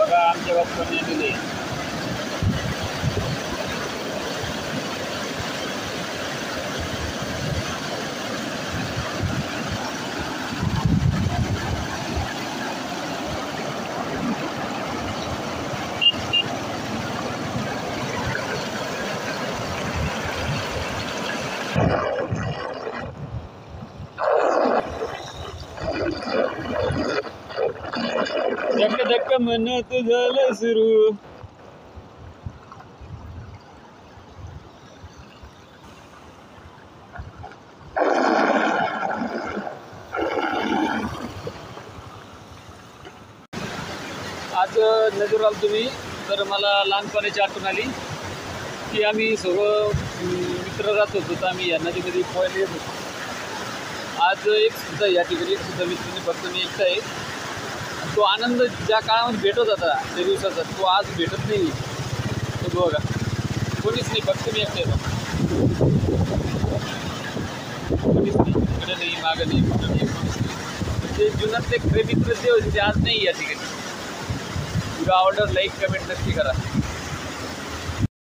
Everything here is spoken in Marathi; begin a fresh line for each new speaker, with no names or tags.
बघा आमच्या बाप्पाने दिले. धक्का धक्का म्हणत झालं सुरू. आज नजर आलो तुम्ही तर मला लहानपणाची आठवण आली की आम्ही सर्व मित्र जात होतो तर आम्ही या नदीमध्ये पोहायला येत होतो. आज एक सुद्धा या ठिकाणी एक सुद्धा मित्रांनी फक्त मी एकटा आहे. तो आनंद ज्या काळामध्ये भेटत होता त्या दिवसाचा तो आज भेटत नाही. तो बघा कोणीच नाही, फक्त मी एकटा येतो. कोणीच नाही, इकडे नाही, मागं नाही, कुठं नाही, कोणीच नाही. म्हणजे जीवनातले खरे मित्र जे होते ते आज नाही या ठिकाणी. तुला आवडलं लाईक कमेंट नक्की करा.